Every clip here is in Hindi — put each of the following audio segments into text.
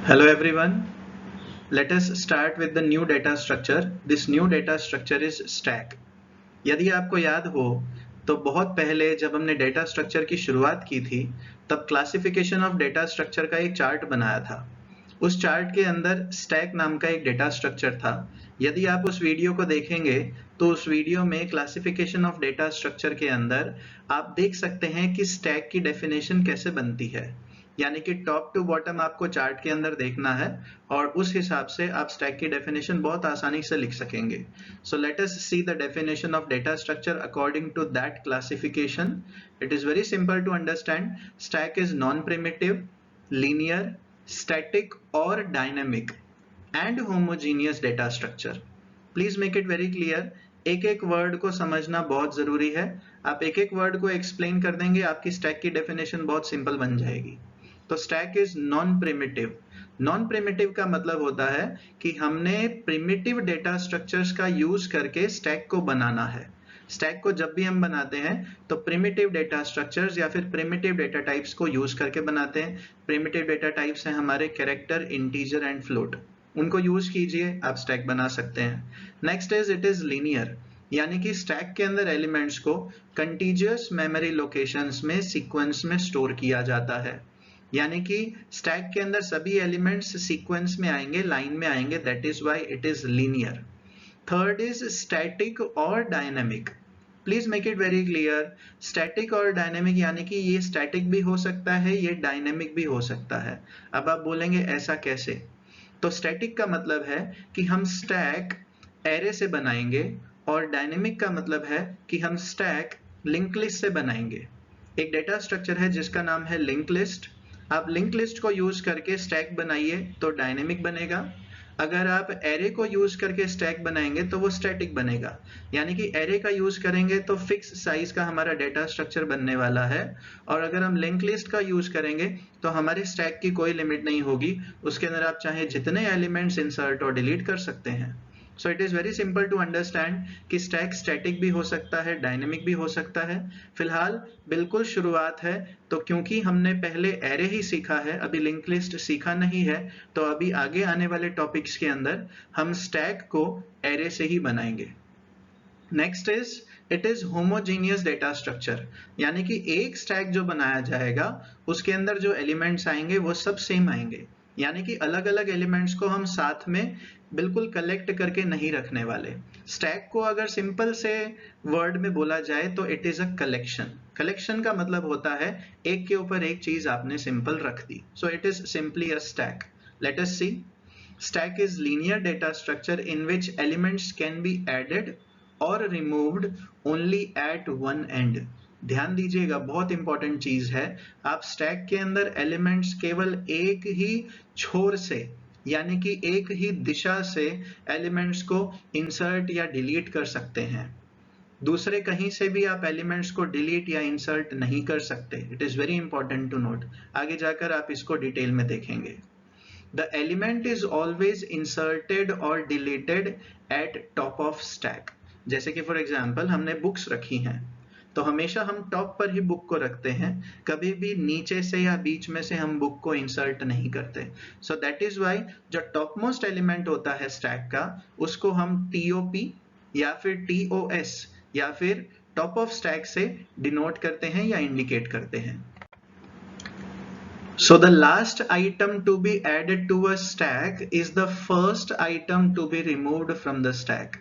Hello everyone. Let us start with the new data structure. This new data structure is stack. यदि आपको याद हो तो बहुत पहले जब हमने डेटा स्ट्रक्चर की शुरुआत की थी तब क्लासिफिकेशन ऑफ डेटा स्ट्रक्चर का एक चार्ट बनाया था। उस चार्ट के अंदर स्टैक नाम का एक डेटा स्ट्रक्चर था। यदि आप उस वीडियो को देखेंगे तो उस वीडियो में क्लासिफिकेशन ऑफ डेटा स्ट्रक्चर के अंदर आप देख सकते हैं कि स्टैक की डेफिनेशन कैसे बनती है, यानी कि टॉप टू बॉटम आपको चार्ट के अंदर देखना है और उस हिसाब से आप स्टैक की डेफिनेशन बहुत आसानी से लिख सकेंगे। So let us see the definition of data structure according to that classification. It is very simple to understand. Stack is non-primitive, linear, static or dynamic and homogeneous data structure. Please make it very clear. एक एक वर्ड को समझना बहुत जरूरी है। आप एक एक वर्ड को एक्सप्लेन कर देंगे, आपकी स्टैक की डेफिनेशन बहुत सिंपल बन जाएगी। तो stack is non primitive. Non primitive का मतलब होता है कि हमने प्रिमिटिव डेटा स्ट्रक्चर्स का यूज करके स्टैक को बनाना है। स्टैक को जब भी हम बनाते हैं तो प्रिमिटिव डेटा स्ट्रक्चर्स या फिर प्रिमिटिव डेटा टाइप्स को यूज करके बनाते हैं। प्रिमिटिव डेटा टाइप्स हैं हमारे कैरेक्टर, इंटीजर एंड फ्लोट। उनको यूज कीजिए, आप स्टैक बना सकते हैं। Next is it is linear, यानी कि स्टैक के अंदर एलिमेंट्स को कंटीजियस मेमोरी लोकेशंस में सीक्वेंस में स्टोर किया जाता है, यानी कि स्टैक के अंदर सभी एलिमेंट्स सीक्वेंस में आएंगे, लाइन में आएंगे, that is why it is linear. Third is static और dynamic. Please make it very clear, static और डायनेमिक यानी कि ये स्टैटिक भी हो सकता है, ये डायनेमिक भी हो सकता है। अब आप बोलेंगे ऐसा कैसे? तो स्टैटिक का मतलब है कि हम स्टैक एरे से बनाएंगे और डायनेमिक का मतलब है कि हम स्टैक लिंक लिस्ट से बनाएंगे। एक डेटा स्ट्रक्चर है जिसका नाम है लिंक लिस्ट। आप लिंक लिस्ट को यूज करके स्टैक बनाइए तो डायनेमिक बनेगा। अगर आप एरे को यूज करके स्टैक बनाएंगे तो वो स्टैटिक बनेगा, यानी कि एरे का यूज करेंगे तो फिक्स साइज का हमारा डेटा स्ट्रक्चर बनने वाला है, और अगर हम लिंक लिस्ट का यूज करेंगे तो हमारे स्टैक की कोई लिमिट नहीं होगी, उसके अंदर आप चाहे जितने एलिमेंट्स इंसर्ट और डिलीट कर सकते हैं। So it is very simple to understand कि स्टैक स्टैटिक भी हो सकता है, डायनेमिक भी हो सकता है। फिलहाल बिल्कुल शुरुआत है, तो क्योंकि हमने पहले एरे ही सीखा है, अभी लिंक लिस्ट सीखा नहीं है, तो अभी आगे आने वाले टॉपिक्स के अंदर हम स्टैक को एरे से ही बनाएंगे। Next is it is homogeneous data structure, यानी कि एक स्टैक जो बनाया जाएगा उसके अंदर जो एलिमेंट्स आएंगे वो सब सेम आएंगे, यानी कि अलग अलग एलिमेंट्स को हम साथ में बिल्कुल कलेक्ट करके नहीं रखने वाले। स्टैक को अगर सिंपल से वर्ड में बोला जाए तो it is a collection. Collection का मतलब होता है एक के ऊपर एक चीज आपने सिंपल रख दी। So it is simply a stack. Let us see. Stack is linear data structure in which elements can be added और removed only at one end. ध्यान दीजिएगा, बहुत इंपॉर्टेंट चीज है। आप स्टैक के अंदर एलिमेंट्स केवल एक ही छोर से, यानी कि एक ही दिशा से एलिमेंट्स को इंसर्ट या डिलीट कर सकते हैं। दूसरे कहीं से भी आप एलिमेंट्स को डिलीट या इंसर्ट नहीं कर सकते। It is very important to note. आगे जाकर आप इसको डिटेल में देखेंगे। The element is always inserted or deleted at top of stack. जैसे कि फॉर एग्जाम्पल हमने बुक्स रखी हैं तो हमेशा हम टॉप पर ही बुक को रखते हैं, कभी भी नीचे से या बीच में से हम बुक को इंसर्ट नहीं करते। सो दैट इज वाई जो टॉप मोस्ट एलिमेंट होता है स्टैक का, उसको हम TOP या फिर TOS या फिर टॉप ऑफ स्टैक से डिनोट करते हैं या इंडिकेट करते हैं। So the last item to be added to a stack is the first item to be removed from the stack.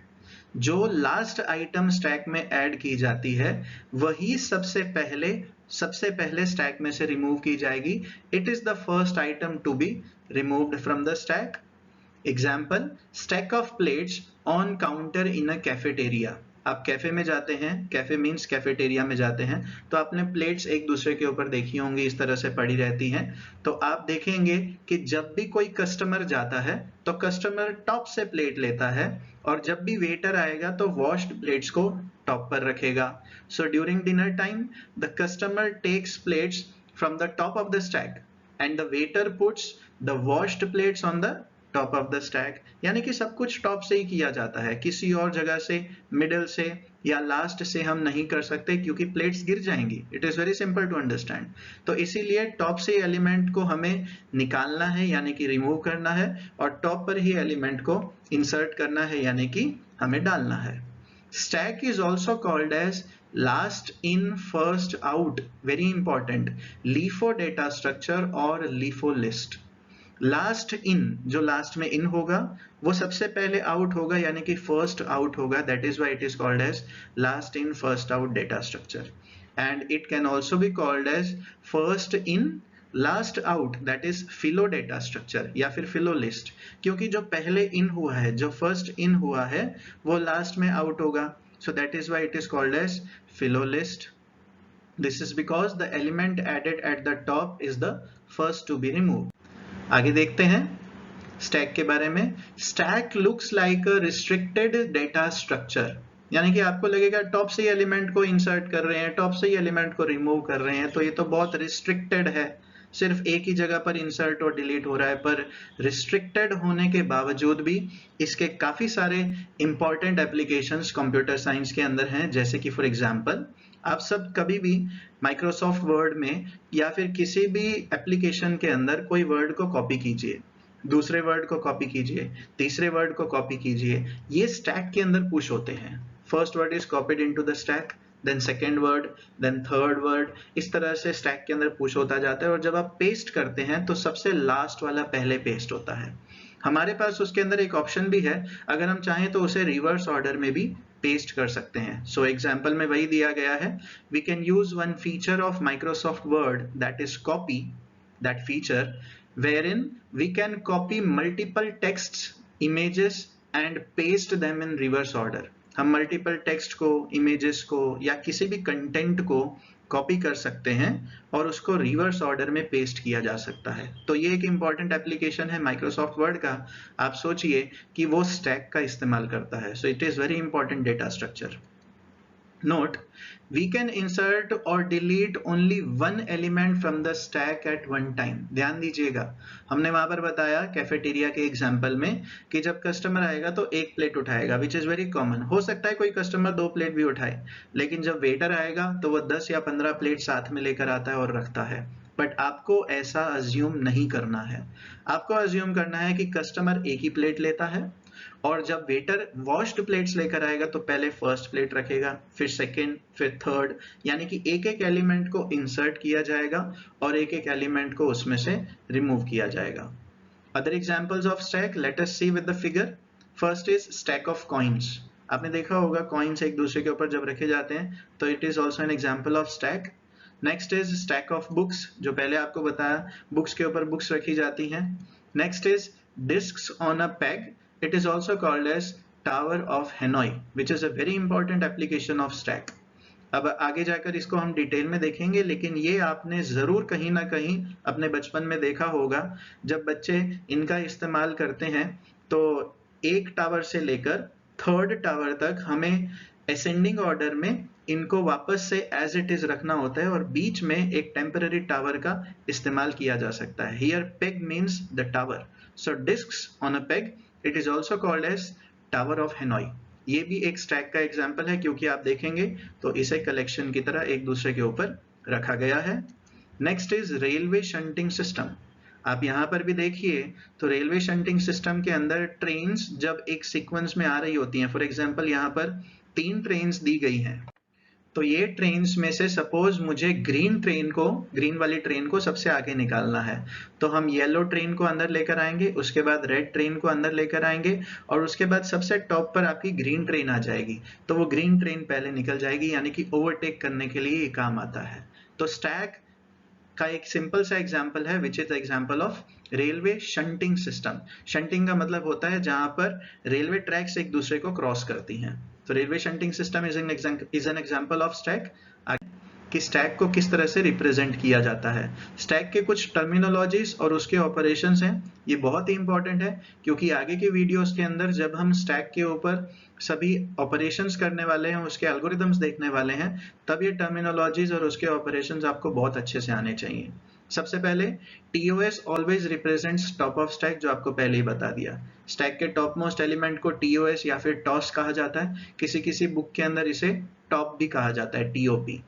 जो लास्ट आइटम स्टैक में ऐड की जाती है वही सबसे पहले स्टैक में से रिमूव की जाएगी। It is the first item to be removed from the stack. Example, stack of plates on counter in a cafeteria. आप कैफे में जाते हैं, कैफे मीन्स कैफेटेरिया में जाते हैं, तो आपने प्लेट्स एक दूसरे के ऊपर देखी होंगी, इस तरह से पड़ी रहती हैं। तो आप देखेंगे कि जब भी कोई कस्टमर जाता है तो कस्टमर टॉप से प्लेट लेता है, और जब भी वेटर आएगा तो वॉश्ड प्लेट्स को टॉप पर रखेगा। So during dinner time the customer takes plates from the top of the stack and the waiter puts the washed plates on the top of the stack, यानी कि सब कुछ टॉप से ही किया जाता है, किसी और जगह से, मिडल से या लास्ट से हम नहीं कर सकते क्योंकि प्लेट्स गिर जाएंगी। It is very simple to understand. तो इसीलिए टॉप से एलिमेंट को हमें निकालना है यानी कि रिमूव करना है, और टॉप पर ही एलिमेंट को इंसर्ट करना है यानी कि हमें डालना है। Stack is also called as last in first out, very important, LIFO data structure और LIFO लिस्ट। लास्ट इन, जो लास्ट में इन होगा वो सबसे पहले आउट होगा यानी कि फर्स्ट आउट होगा, that is why it is called as last in first out data structure. And it can also be called as first in last out, that is FILO data structure या फिर फिलो लिस्ट, क्योंकि जो पहले इन हुआ है, जो फर्स्ट इन हुआ है, वो लास्ट में आउट होगा, so that is why it is called as philo list. This is because the element added at the top is the first to be removed. आगे देखते हैं स्टैक के बारे में। स्टैक लुक्स लाइक अ रिस्ट्रिक्टेड डेटा स्ट्रक्चर, यानी कि आपको लगेगा टॉप से ही एलिमेंट को इंसर्ट कर रहे हैं, टॉप से ही एलिमेंट को रिमूव कर रहे हैं, तो ये तो बहुत रिस्ट्रिक्टेड है, सिर्फ एक ही जगह पर इंसर्ट और डिलीट हो रहा है। पर रिस्ट्रिक्टेड होने के बावजूद भी इसके काफी सारे इंपॉर्टेंट एप्लीकेशंस कंप्यूटर साइंस के अंदर हैं, जैसे कि फॉर एग्जांपल आप सब कभी भी माइक्रोसॉफ्ट वर्ड में या फिर किसी भी एप्लीकेशन के अंदर कोई वर्ड को कॉपी कीजिए, दूसरे वर्ड को कॉपी कीजिए, तीसरे वर्ड को कॉपी कीजिए, ये स्टैक के अंदर पुश होते हैं। First word is copied into the stack, then second word, then third word, इस तरह से स्टैक के अंदर पुश होता जाता है। और जब आप पेस्ट करते हैं तो सबसे लास्ट वाला पहले पेस्ट होता है। हमारे पास उसके अंदर एक ऑप्शन भी है, अगर हम चाहें तो उसे रिवर्स ऑर्डर में भी पेस्ट कर सकते हैं। सो एग्जांपल में वही दिया गया है, we can use one feature of Microsoft Word that is copy, that feature wherein we can copy multiple texts, images and paste them in reverse order. हम मल्टीपल टेक्स्ट को, इमेजेस को या किसी भी कंटेंट को कॉपी कर सकते हैं और उसको रिवर्स ऑर्डर में पेस्ट किया जा सकता है। तो ये एक इंपॉर्टेंट एप्लीकेशन है माइक्रोसॉफ्ट वर्ड का। आप सोचिए कि वो स्टैक का इस्तेमाल करता है। सो it is very important data structure. Note, we can insert or delete only one element from the stack at one time. ध्यान दीजिएगा, हमने वहां पर बताया कैफेटेरिया के एग्जांपल में कि जब कस्टमर आएगा तो एक प्लेट उठाएगा, विच इज वेरी कॉमन। हो सकता है कोई कस्टमर 2 प्लेट भी उठाए, लेकिन जब वेटर आएगा तो वो 10 या 15 प्लेट साथ में लेकर आता है और रखता है। बट आपको ऐसा अज्यूम नहीं करना है। आपको अज्यूम करना है कि कस्टमर एक ही प्लेट लेता है, और जब वेटर वॉश्ड प्लेट्स लेकर आएगा तो पहले फर्स्ट प्लेट रखेगा, फिर सेकंड, फिर थर्ड, यानी कि एक एक एलिमेंट को इंसर्ट किया जाएगा और एक एक एलिमेंट को उसमें से रिमूव किया जाएगा। Other examples of stack, let us see with the figure. First is stack of coins. आपने देखा होगा कॉइन्स एक दूसरे के ऊपर जब रखे जाते हैं तो it is also an example of stack. Next is stack of books, जो पहले आपको बताया बुक्स के ऊपर बुक्स रखी जाती हैं। Next is discs on a peg, it is also called as Tower of Hanoi, which is a very important application of stack. अब आगे जाकर इसको हम डिटेल में देखेंगे, लेकिन ये आपने जरूर कहीं ना कहीं अपने बचपन में देखा होगा। जब बच्चे इनका इस्तेमाल करते हैं तो एक टावर से लेकर थर्ड टावर तक हमें असेंडिंग ऑर्डर में इनको वापस से एज इट इज रखना होता है और बीच में एक टेम्पररी टावर का इस्तेमाल किया जा सकता है। Here peg means the tower, so discs on a peg, it is also called as tower of Hanoi. ये भी एक स्टैक का एग्जाम्पल है, क्योंकि आप देखेंगे तो इसे कलेक्शन की तरह एक दूसरे के ऊपर रखा गया है। Next is railway shunting system. आप यहाँ पर भी देखिए तो रेलवे शंटिंग सिस्टम के अंदर ट्रेन्स जब एक सीक्वेंस में आ रही होती हैं, फॉर एग्जाम्पल यहाँ पर 3 ट्रेन्स दी गई हैं, तो ये ट्रेन्स में से सपोज मुझे ग्रीन वाली ट्रेन को सबसे आगे निकालना है, तो हम येलो ट्रेन को अंदर लेकर आएंगे, उसके बाद रेड ट्रेन को अंदर लेकर आएंगे और उसके बाद सबसे टॉप पर आपकी ग्रीन ट्रेन आ जाएगी, तो वो ग्रीन ट्रेन पहले निकल जाएगी, यानी कि ओवरटेक करने के लिए ये काम आता है। तो स्टैक का एक सिंपल सा एग्जांपल है which is example of railway shunting system. Shunting का मतलब होता है जहां पर रेलवे ट्रैक्स एक दूसरे को क्रॉस करती हैं। तो railway shunting system is an example of stack. कि स्टैक को किस तरह से रिप्रेजेंट किया जाता है। स्टैक के कुछ टर्मिनोलॉजीज और उसके ऑपरेशंस हैं, ये बहुत ही इंपॉर्टेंट है, क्योंकि आगे के वीडियोस के अंदर जब हम स्टैक के ऊपर सभी ऑपरेशंस करने वाले हैं, उसके एल्गोरिदम्स देखने वाले हैं, तब ये टर्मिनोलॉजीज और उसके ऑपरेशंस आपको बहुत अच्छे से आने चाहिए। सबसे पहले TOS always represents top of stack, जो आपको पहले ही बता दिया। स्टैक के टॉप मोस्ट एलिमेंट को TOS या फिर टॉस कहा जाता है, किसी किसी बुक के अंदर इसे टॉप भी कहा जाता है, TOP।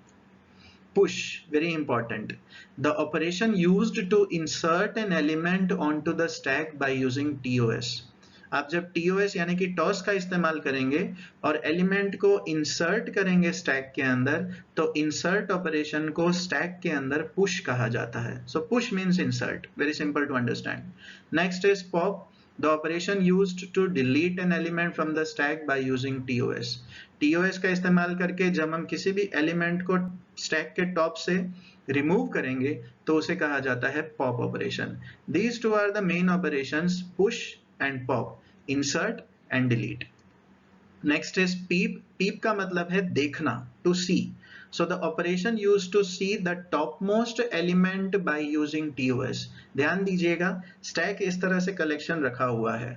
Push, very important, the operation used to insert an element onto the stack by using TOS। आप जब TOS यानी कि टॉस का इस्तेमाल करेंगे और एलिमेंट को इंसर्ट करेंगे स्टैक के अंदर, तो इंसर्ट ऑपरेशन को स्टैक के अंदर पुश कहा जाता है। So push means insert, very simple to understand. Next is pop, the operation used to delete an element from the stack by using TOS। TOS का इस्तेमाल करके जब हम किसी भी एलिमेंट को स्टैक के टॉप से रिमूव करेंगे तो उसे कहा जाता है pop operation. These two are the main operations, push and pop, insert and delete। Next is peek. Peek का मतलब है देखना, to see. So the operation used to see the top most element by using TOS। ध्यान दीजिएगा, स्टैक इस तरह से कलेक्शन रखा हुआ है।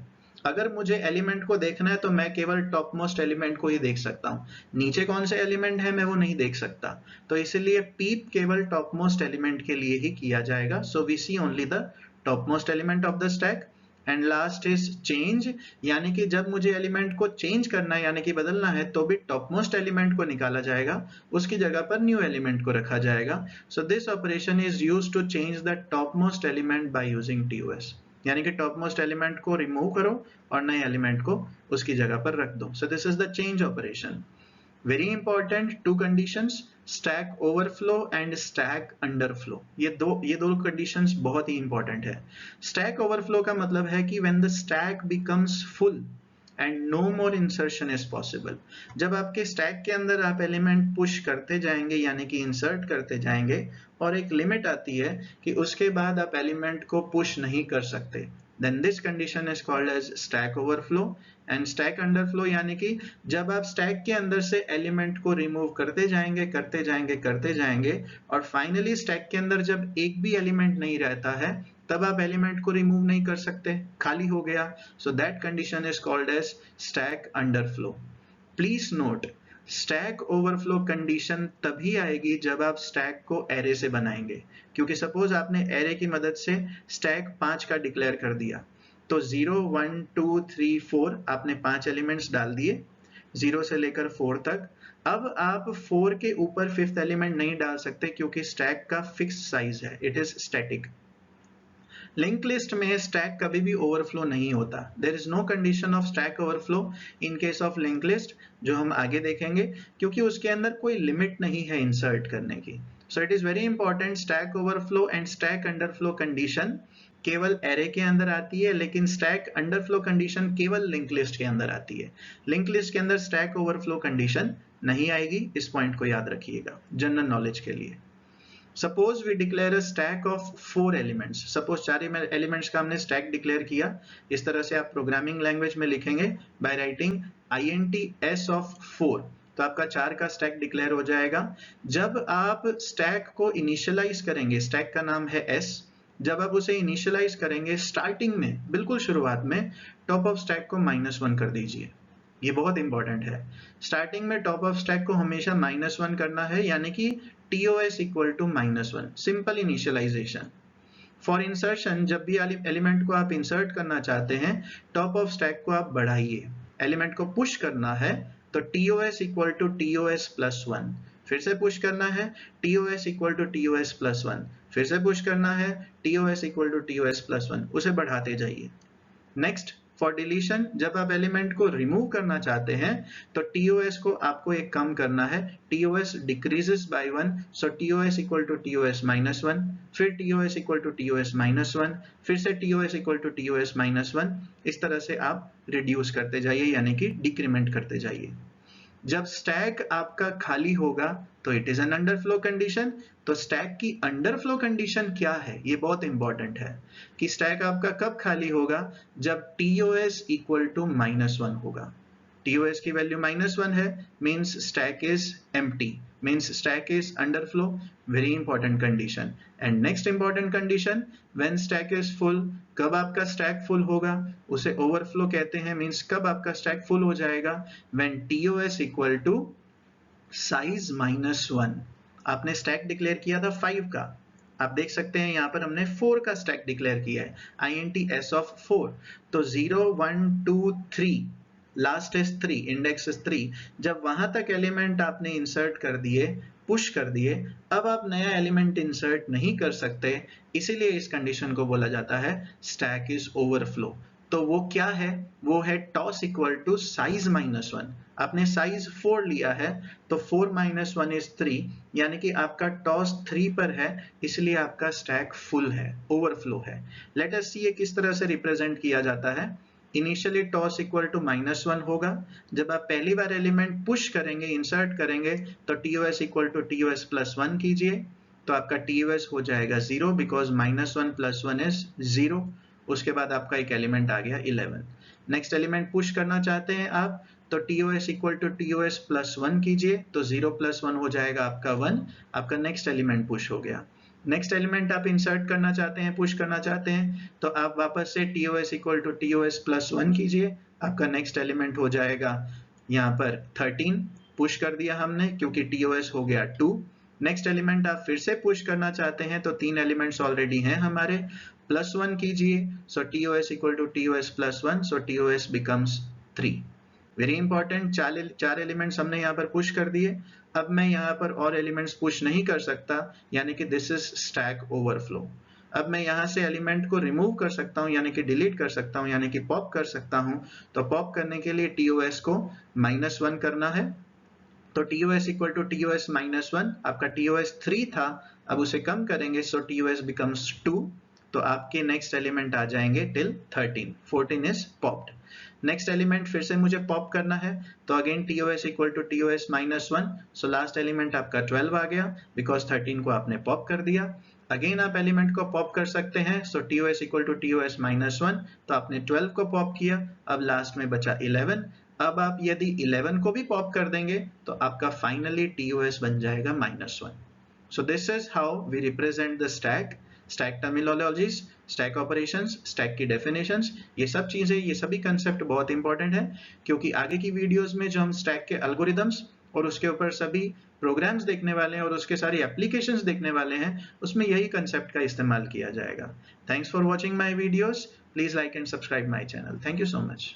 अगर मुझे एलिमेंट को देखना है तो मैं केवल टॉप मोस्ट एलिमेंट को ही देख सकता हूँ, नीचे कौन से एलिमेंट है मैं वो नहीं देख सकता। तो इसीलिए पीप केवल टॉप मोस्ट एलिमेंट के लिए ही किया जाएगा। So we see only the top most element of the stack. And last is change, यानी कि जब मुझे एलिमेंट को चेंज करना है यानी कि बदलना है तो भी टॉप मोस्ट एलिमेंट को निकाला जाएगा, उसकी जगह पर न्यू एलिमेंट को रखा जाएगा। So this operation is used to change the top most element by using TOS। यानी कि टॉप मोस्ट एलिमेंट को रिमूव करो और नए एलिमेंट को उसकी जगह पर रख दो। So this is the change operation. Very important, two conditions, stack overflow and stack underflow. ये दो कंडीशंस बहुत ही इंपॉर्टेंट है। स्टैक ओवरफ्लो का मतलब है कि when the stack becomes full and no more insertion is possible. जब आपके स्टैक के अंदर आप एलिमेंट पुश करते जाएंगे यानी कि इंसर्ट करते जाएंगे और एक लिमिट आती है कि उसके बाद आप एलिमेंट को पुश नहीं कर सकते, then this condition is called as stack overflow। and stack underflow यानी कि जब आप स्टैक के अंदर से एलिमेंट को रिमूव करते जाएंगे और फाइनली स्टैक के अंदर जब एक भी एलिमेंट नहीं रहता है तब आप एलिमेंट को रिमूव नहीं कर सकते, खाली हो गया। So that condition is called as stack underflow. Please note, stack overflow condition तभी आएगी जब आप स्टैक को एरे से बनाएंगे, क्योंकि सपोज आपने एरे की मदद से स्टैक 5 का डिक्लेयर कर दिया, तो 0 1 2 3 4 आपने 5 एलिमेंट्स डाल दिए 0 से लेकर 4 तक। अब आप 4 के ऊपर 5th एलिमेंट नहीं डाल सकते क्योंकि स्टैक का फिक्स साइज है, it is static. Link list में स्टैक कभी भी ओवरफ्लो नहीं होता। There is no condition of stack overflow in case of link list, जो हम आगे देखेंगे, क्योंकि उसके अंदर कोई लिमिट नहीं है इंसर्ट करने की। सो it is very important, stack overflow and stack underflow condition केवल एरे के अंदर आती है, लेकिन स्टैक अंडरफ्लो कंडीशन केवल लिंक लिस्ट के अंदर आती है। लिंक लिस्ट के अंदर स्टैक ओवरफ्लो कंडीशन नहीं आएगी, इस पॉइंट को याद रखिएगा जनरल नॉलेज के लिए। Suppose we declare a stack of 4 elements। Suppose 4 elements का हमने स्टैक डिक्लेयर किया। इस तरह से आप प्रोग्रामिंग लैंग्वेज में लिखेंगे by writing int s of 4, तो आपका 4 का स्टैक डिक्लेयर हो जाएगा। जब आप स्टैक को इनिशियलाइज करेंगे, स्टैक का नाम है s, जब आप उसे इनिशियलाइज करेंगे स्टार्टिंग में, बिल्कुल शुरुआत में, टॉप ऑफ स्टैक को -1 कर दीजिए। ये बहुत इंपॉर्टेंट है, स्टार्टिंग में टॉप ऑफ स्टैक को हमेशा -1 करना है, यानी कि TOS equal to -1, simple initialization. For insertion, जब भी एलिमेंट को आप इंसर्ट करना चाहते हैं टॉप ऑफ स्टैक को आप बढ़ाइए। एलिमेंट को पुश करना है तो TOS equal to TOS plus 1, फिर से पुश करना है TOS equal to TOS plus 1, फिर से पुश करना है TOS equal to TOS plus 1, उसे बढ़ाते जाइए। नेक्स्ट, फॉर डिलीशन, जब आप एलिमेंट को रिमूव करना चाहते हैं तो TOS को आपको एक कम करना है, TOS decreases by 1, so TOS equal to TOS -1, फिर TOS इक्वल टू TOS -1, फिर से TOS इक्वल टू TOS -1, इस तरह से आप रिड्यूस करते जाइए यानी कि डिक्रीमेंट करते जाइए। जब स्टैक आपका खाली होगा तो it is an underflow condition. तो स्टैक की अंडरफ्लो कंडीशन क्या है, ये बहुत इंपॉर्टेंट है कि स्टैक आपका कब खाली होगा, जब TOS इक्वल टू -1 होगा। TOS की वैल्यू -1 है, means stack is empty, means stack is underflow, very important condition। and next important condition, when stack is full, कब आपका stack full होगा, उसे overflow कहते हैं, means कब आपका stack full हो जाएगा, when TOS equal to size -1। आपने stack declare किया था 5 का, आप देख सकते हैं यहाँ पर हमने 4 का स्टैक डिक्लेयर किया है, int s of 4। तो 0 1 2 3, लास्ट इज 3, इंडेक्स इज 3। जब वहां तक एलिमेंट आपने इंसर्ट कर दिए, पुश कर दिए, अब आप नया एलिमेंट इंसर्ट नहीं कर सकते, इसीलिए इस कंडीशन को बोला जाता है स्टैक इज ओवरफ्लो। तो वो क्या है? वो है टॉस इक्वल टू साइज -1। आपने साइज 4 लिया है, तो 4 - 1 इज 3, यानी कि आपका टॉस 3 पर है, इसलिए आपका स्टैक फुल है, ओवरफ्लो है। लेट अस सी ये किस तरह से रिप्रेजेंट किया जाता है। इनिशियली टॉस इक्वल टू -1 होगा। जब आप पहली बार एलिमेंट पुश करेंगे, इंसर्ट करेंगे, तो TOS equal to TOS plus 1 कीजिए, तो आपका TOS हो जाएगा 0, बिकॉज -1 + 1 इज 0। उसके बाद आपका एक एलिमेंट आ गया 11। नेक्स्ट एलिमेंट पुश करना चाहते हैं आप, तो TOS equal to TOS plus 1 कीजिए, तो 0 + 1 हो जाएगा आपका 1। आपका नेक्स्ट एलिमेंट पुश हो गया। नेक्स्ट एलिमेंट आप इंसर्ट करना चाहते हैं, पुश करना चाहते हैं, तो आप वापस से TOS equal to TOS plus 1 कीजिए। आपका नेक्स्ट एलिमेंट हो जाएगा यहाँ पर 13, पुश कर दिया हमने क्योंकि TOS हो गया 2। नेक्स्ट एलिमेंट आप फिर से पुश करना चाहते हैं, तो 3 एलिमेंट्स ऑलरेडी हैं हमारे, प्लस 1 कीजिए, so TOS equal to TOS plus 1, so TOS becomes 3। Very important, 4 elements हमने यहाँ पर पुश कर दिए। अब मैं यहाँ पर और एलिमेंट्स पुश नहीं कर सकता, यानी कि दिस इज स्टैक ओवरफ्लो। अब मैं यहाँ से एलिमेंट को रिमूव कर सकता हूँ, यानी कि डिलीट कर सकता हूँ, यानी कि पॉप कर सकता हूँ। तो पॉप करने के लिए TOS को -1 करना है, तो TOS इक्वल टू TOS -1। आपका TOS 3 था, अब उसे कम करेंगे, सो TOS बिकम्स 2। तो आपके नेक्स्ट एलिमेंट आ जाएंगे till 13, 14 is popped. Next element फिर से मुझे पॉप करना है, तो again TOS equal to TOS -1, so last element आपका 12 आ गया, बिकॉज 13 को आपने पॉप कर दिया। अगेन आप एलिमेंट को पॉप कर सकते हैं, सो TOS इक्वल टू TOS -1, तो आपने 12 को पॉप किया, अब लास्ट में बचा 11। अब आप यदि 11 को भी पॉप कर देंगे, तो आपका फाइनली TOS बन जाएगा -1। So this is how we represent the stack, stack terminologies, stack operations, stack की definitions। ये सब चीजें, ये सभी कंसेप्ट बहुत इंपॉर्टेंट है, क्योंकि आगे की वीडियोस में जो हम स्टैक के एल्गोरिदम्स और उसके ऊपर सभी प्रोग्राम्स देखने वाले हैं और उसके सारी एप्लीकेशंस देखने वाले हैं, उसमें यही कंसेप्ट का इस्तेमाल किया जाएगा। Thanks for watching my videos. Please like and subscribe my channel. Thank you so much.